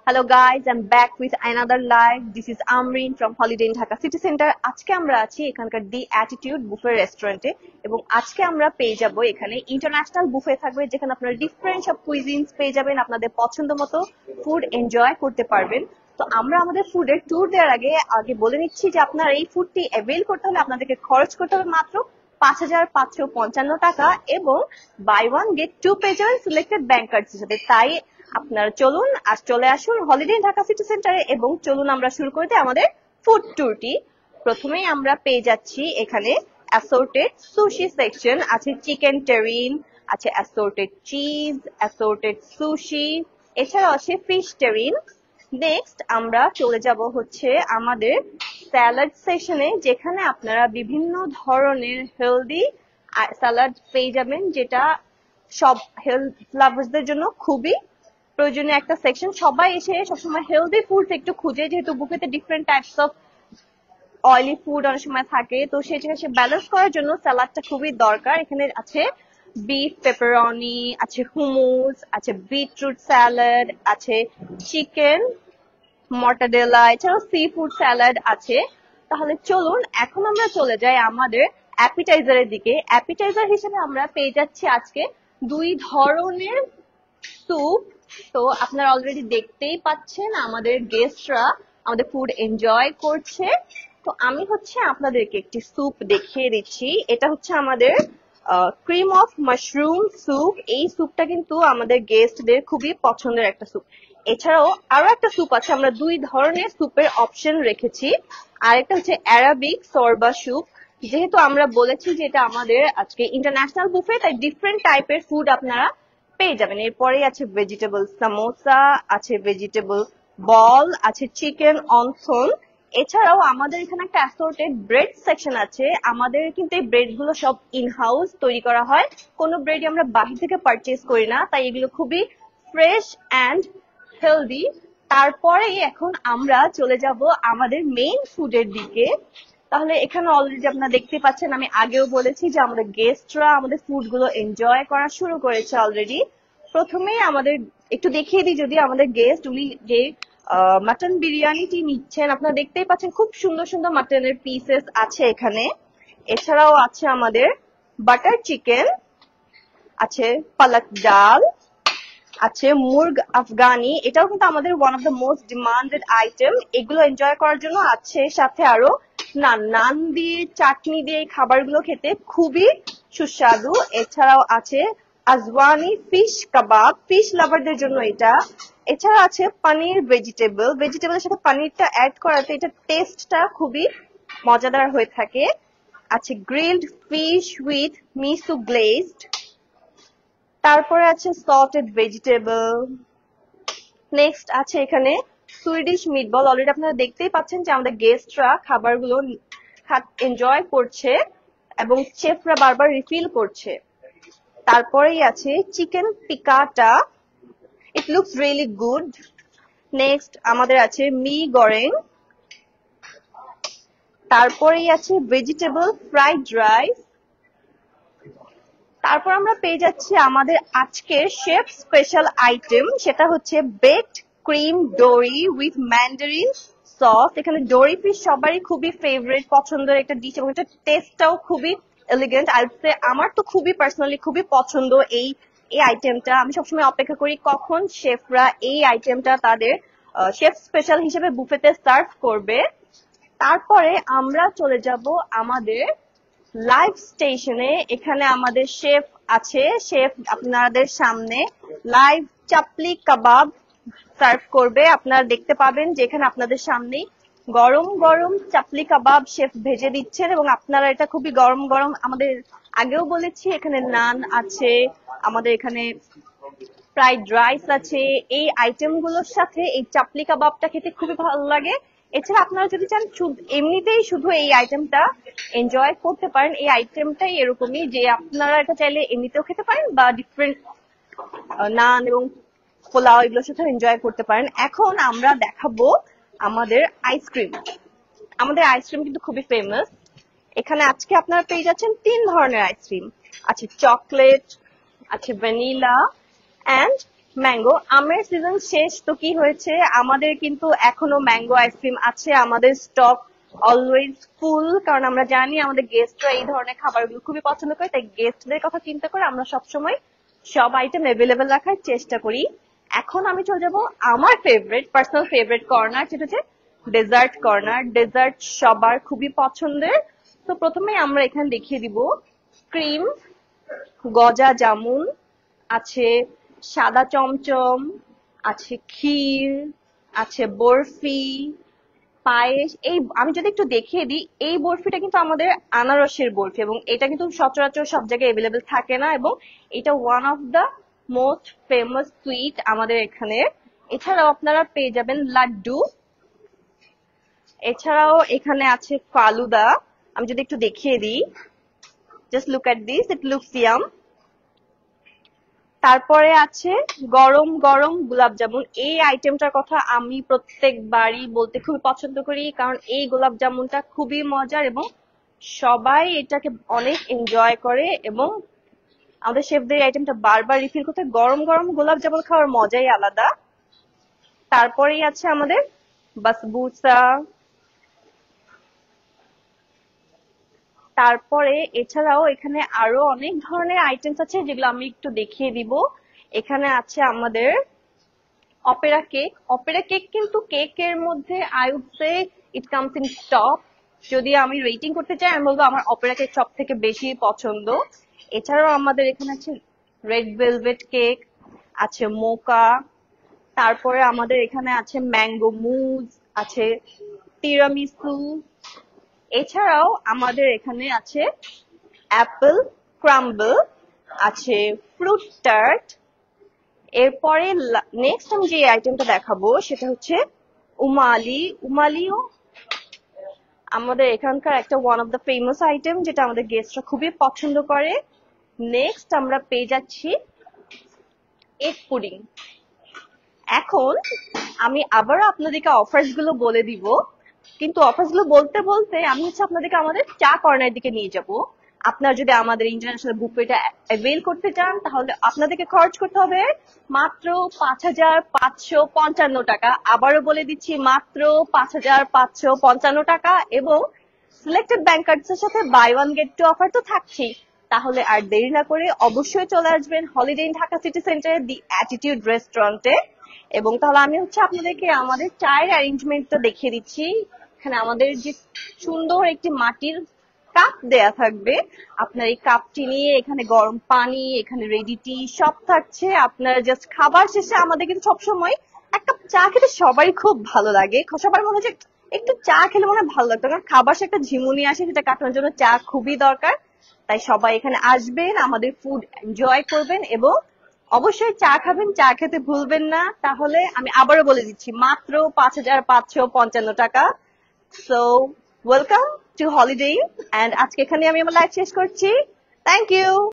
Hello guys, I'm back with another live. This is Amreen from Holiday in Dhaka City Center. আজকে আমরা আছি এখানকার দি attitude buffet রেস্টুরেন্টে এবং আজকে আমরা পেয়ে যাব এখানে ইন্টারন্যাশনাল বুফে থাকবে যেখানে আপনারা ডিফারেন্ট সব কুইজিনস পেয়ে যাবেন, আপনাদের পছন্দ মতো ফুড এনজয় করতে পারবেন। তো আমরা আমাদের ফুডের ট্যুর দেওয়ার আগে বলে নিচ্ছি যে আপনারা এই ফুডটি অ্যাভেল করতে হলে আপনাদেরকে খরচ করতে হবে মাত্র 5,555 টাকা এবং বাই ওয়ান গেট টু পেয়ে যাবেন সিলেক্টেড ব্যাংক কার্ডস হিসেবে। তাই আপনারা চলুন চলে আসুন হলিডে ইন ঢাকা সিটি সেন্টারে এবং চলুন আমরা শুরু করে দিই আমাদের ফুড ট্যুরটি। প্রথমেই আমরা পেয়ে যাচ্ছি এখানে অ্যাসর্টেড সুশি সেকশন, আছে চিকেন টেরিন, আছে অ্যাসর্টেড চিজ, অ্যাসর্টেড সুশি, এছাড়াও আছে ফিশ টেরিন। নেক্সট আমরা চলে যাব হচ্ছে আমাদের স্যালাড সেকশনে, যেখানে আপনারা বিভিন্ন ধরনের হেলদি স্যালাড পেয়ে যাবেন, যেটা সব হেলথ লাভার্সদের জন্য খুবই প্রয়োজনীয় একটা সেকশন। সবাই এসে সবসময় হেলদি ফুড একটু খুঁজে, যেহেতু বুফেতে different types of oily food অনেক সময় থাকে, তো সেটাকে ব্যালেন্স করার জন্য স্যালাডটা খুবই দরকার। এখানে আছে বিফ পেপারনি, আছে হুমুস, আছে বিটরুট স্যালাড, আছে চিকেন মর্টাডেলা, এছাড়াও সি ফুড স্যালাড আছে। তাহলে চলুন এখন আমরা চলে যাই আমাদের অ্যাপিটাইজারের দিকে। অ্যাপিটাইজার হিসেবে আমরা পেয়ে যাচ্ছি আজকে দুই ধরনের স্যুপ। তো আপনারা অলরেডি দেখতেই পাচ্ছেন আমাদের গেস্টরা আমাদের ফুড এনজয় করছে। তো আমি হচ্ছে আপনাদেরকে একটি স্যুপ দেখিয়ে দিচ্ছি। এটা হচ্ছে আমাদের ক্রিম অফ মাশরুম স্যুপ। এই স্যুপটা কিন্তু আমাদের গেস্টদের খুবই পছন্দের একটা স্যুপ। এছাড়াও আরো একটা স্যুপ আছে, আমরা দুই ধরনের স্যুপের অপশন রেখেছি। আরেকটা হচ্ছে অ্যারাবিক সরবা স্যুপ। যেহেতু আমরা বলেছি যে এটা আমাদের আজকে ইন্টারন্যাশনাল বুফে, তাই ডিফারেন্ট টাইপের ফুড আপনারা পেয়ে যাবেন। এরপরে আছে ভেজিটেবল সামোসা, আছে ভেজিটেবল বল, আছে চিকেন অনথন। এছাড়াও আমাদের এখানে একটা অ্যাসর্টেড ব্রেড সেকশন আছে। আমাদের কিন্তু এই ব্রেড গুলো সব ইন হাউস তৈরি করা হয়, কোনো ব্রেড আমরা বাহির থেকে পারচেজ করি না, তাই এগুলো খুবই ফ্রেশ অ্যান্ড হেলদি। তারপরেই এখন আমরা চলে যাব আমাদের মেইন ফুডের দিকে। তাহলে এখানে অলরেডি আপনারা দেখতে পাচ্ছেন, আমি আগেও বলেছি যে আমাদের গেস্টরা আমাদের ফুড গুলো এনজয় করা শুরু করেছে অলরেডি। প্রথমেই আমাদের একটু দেখিয়ে দিই, যদি আমাদের গেস্ট উনি যে মাটন বিরিয়ানিটি নিচ্ছেন, আপনারা দেখতেই পাচ্ছেন খুব সুন্দর সুন্দর মাটনের পিসেস আছে এখানে। এছাড়াও আছে আমাদের বাটার চিকেন, আছে পালক ডাল, আছে মুর্গ আফগানি, এটাও কিন্তু আমাদের one of the most demanded item. এগুলো এনজয় করার জন্য আছে সাথে আরো নান দিয়ে চাটনি দিয়ে এই খাবারগুলো খেতে খুবই সুস্বাদু। এছাড়াও আছে আজওয়ানি ফিশ কাবাব, ফিশ লাভারদের জন্য এটা। এছাড়া আছে পনির ভেজিটেবলের সাথে পনিরটা অ্যাড করাতে এটা টেস্টটা খুবই মজাদার হয়ে থাকে। আছে grilled fish with miso glazed, তারপরে আছে সল্টেড ভেজিটেবল। নেক্সট আছে এখানে সুইডিশ মিটবল। অলরেডি আপনারা দেখতেই পাচ্ছেন যে আমাদের গেস্টরা খাবারগুলো এনজয় করছে এবং চেফরা বারবার রিফিল করছে। তারপরেই আছে chicken piccata, it looks really good. Next আমাদের আছে মি গরেং, তারপরেই আছে ভেজিটেবল ফ্রাইড রাইস। তারপর আমরা পেয়ে যাচ্ছি আমাদের আজকের শেফ স্পেশাল আইটেম, সেটা হচ্ছে baked cream dory with Mandarin sauce. এখানে ডোরি ফিশ সবারই খুবই ফেভারিট পছন্দের একটা ডিশ এবং এটা টেস্টটাও খুবই এলিগেন্ট। আমার তো খুবই পার্সোনালি খুবই পছন্দ এই আইটেমটা। আমি সবসময় অপেক্ষা করি কখন শেফরা এই আইটেমটা তাদের শেফ স্পেশাল হিসেবে বুফেতে সার্ভ করবে। তারপরে আমরা চলে যাব আমাদের লাইভ স্টেশনে। এখানে আমাদের শেফ আছে, শেফ আপনাদের সামনে লাইভ চাপলি কাবাব সার্ভ করবে। আপনারা দেখতে পাবেন যে এখানে আপনাদের সামনে গরম গরম চাপলি কাবাব শেফ ভেজে দিচ্ছেন এবং আপনারা এটা খুবই গরম গরম, আমাদের আগেও বলেছি এখানে নান আছে, আমাদের এখানে ফ্রাইড রাইস আছে। এই আইটেম গুলোর সাথে এই চাপলি কাবাবটা খেতে খুবই ভালো লাগে। এছাড়া আপনারা যদি চান এমনিতেই শুধু এই আইটেমটা এনজয় করতে পারেন। এই আইটেমটাই এরকমই যে আপনারা এটা চাইলে এমনিতেও খেতে পারেন বা ডিফারেন্ট নান এবং পোলাও এগুলোর সাথে এনজয় করতে পারেন। এখন আমরা দেখাবো আমাদের আইসক্রিম। আমাদের আইসক্রিম কিন্তু খুবই ফেমাস। এখানে আজকে আপনারা পেয়ে যাচ্ছেন 3 ধরনের আইসক্রিম, আছে চকলেট, আছে ভ্যানিলা অ্যান্ড ম্যাঙ্গো আমের সিজন শেষ তো কি হয়েছে, আমাদের কিন্তু এখনো ম্যাঙ্গো আইসক্রিম আছে, আমাদের স্টক অলওয়েজ ফুল, কারণ আমরা জানি আমাদের গেস্টরা এই ধরনের খাবারগুলো খুবই পছন্দ করে, তাই গেস্টদের কথা চিন্তা করে আমরা সবসময় সব আইটেম অ্যাভেলেবেল রাখার চেষ্টা করি। এখন আমি চলে যাব আমার পার্সোনাল ফেভারিট কর্নার, যেটা হচ্ছে ডেজার্ট কর্নার। ডেজার্ট সবার খুবই পছন্দের। তো প্রথমে আমরা এখানে দেখিয়ে দিব ক্রিম গজা জামুন আছে, সাদা চমচম আছে, ক্ষীর আছে, বরফি, পায়েস। এই আমি যদি একটু দেখিয়ে দিই, এই বরফিটা কিন্তু আমাদের আনারসের বরফি, এবং এটা কিন্তু সচরাচর সব জায়গায় অ্যাভেলেবেল থাকে না, এবং এটা one of the most famous sweet আমাদের এখানে। এছাড়াও আপনারা পেয়ে যাবেন লাড্ডু, এছাড়াও এখানে আছে ফালুদা। আমি যদি একটু দেখিয়ে দিই, just look at this, it looks yum. তারপরে আছে গরম গরম গোলাপ জামুন। এই আইটেমটার কথা আমি প্রত্যেকবারই বলতে খুবই পছন্দ করি, কারণ এই গোলাপ জামুনটা খুবই মজার এবং সবাই এটাকে অনেক এনজয় করে, এবং আমাদের শেফদের এই আইটেমটা বারবার রিফিল করতে। গরম গরম গোলাপ জামুন খাওয়ার মজাই আলাদা। তারপরেই আছে আমাদের বাসবুসা। তারপরে এছাড়াও এখানে আরো অনেক ধরনের আইটেমস আছে, যেগুলো আমি একটু দেখিয়ে দিব। এখানে আছে আমাদের অপেরা কেক। অপেরা কেক কিন্তু কেকের মধ্যে I would say it comes in top. যদি আমি রেটিং করতে চাই, আমি বলবো আমার অপেরা কেক সব থেকে বেশি পছন্দ। এছাড়াও আমাদের এখানে আছে রেড ভেলভেট কেক, আছে মোকা, তারপরে আমাদের এখানে আছে ম্যাঙ্গো মুজ, আছে তিরামিসু। এছাড়াও আমাদের এখানে আছে অ্যাপেল ক্রাম্বল, আছে ফ্রুট টার্ট। এরপরে নেক্সট আমি যে আইটেমটা দেখাবো সেটা হচ্ছে উমালি। উমালিও আমাদের এখানকার একটা one of the famous item, যেটা আমাদের গেস্টরা খুবই পছন্দ করে। নেক্সট আমরা পেয়ে যাচ্ছি এগ পুডিং। এখন আমি আবারও আপনাদেরকে অফার্স গুলো বলে দিব, কিন্তু অফার্স গুলো বলতে বলতে আমি হচ্ছে আপনাদেরকে আমাদের চা কর্নার দিকে নিয়ে যাব। আপনারা যদি আমাদের ইন্টারন্যাশনাল বুফেটা অ্যাভেল করতে চান, তাহলে আপনাদেরকে খরচ করতে হবে মাত্র 5,555 টাকা। আবারও বলে দিচ্ছি, মাত্র 5,555 টাকা, এবং সিলেক্টেড ব্যাংক কার্ডস এর সাথে buy one get two offer তো থাকছেই। তাহলে আর দেরি না করে অবশ্যই চলে আসবেন হলিডে ইন ঢাকা সিটি সেন্টারে দি অ্যাটিটিউড রেস্টুরেন্টে। এবং তাহলে আমি হচ্ছে আপনাদেরকে আমাদের চায়ের অ্যারেঞ্জমেন্টটা দেখিয়ে দিচ্ছি। এখানে আমাদের যে সুন্দর একটি মাটির কাপ দেয়া থাকবে, আপনার এই কাপটি নিয়ে এখানে গরম পানি, এখানে রেডি টি সব থাকছে। আপনারা জাস্ট খাবার শেষে, আমাদের কিন্তু সবসময় এক কাপ চা খেতে সবারই খুব ভালো লাগে, সবার মনে হচ্ছে একটু চা খেলে মনে হয় ভালো লাগতো, কারণ খাবার শেষে একটা ঝিমুনি আসে, সেটা কাটানোর জন্য চা খুবই দরকার। তাই সবাই এখানে আসবেন, আমাদের ফুড এনজয় করবেন, এবং অবশ্যই চা খাবেন, চা খেতে ভুলবেন না। তাহলে আমি আবারও বলে দিচ্ছি, মাত্র 5,555 টাকা। So welcome to holiday, and আজকে এখানে আমি আমার লাইভ শেষ করছি। Thank you.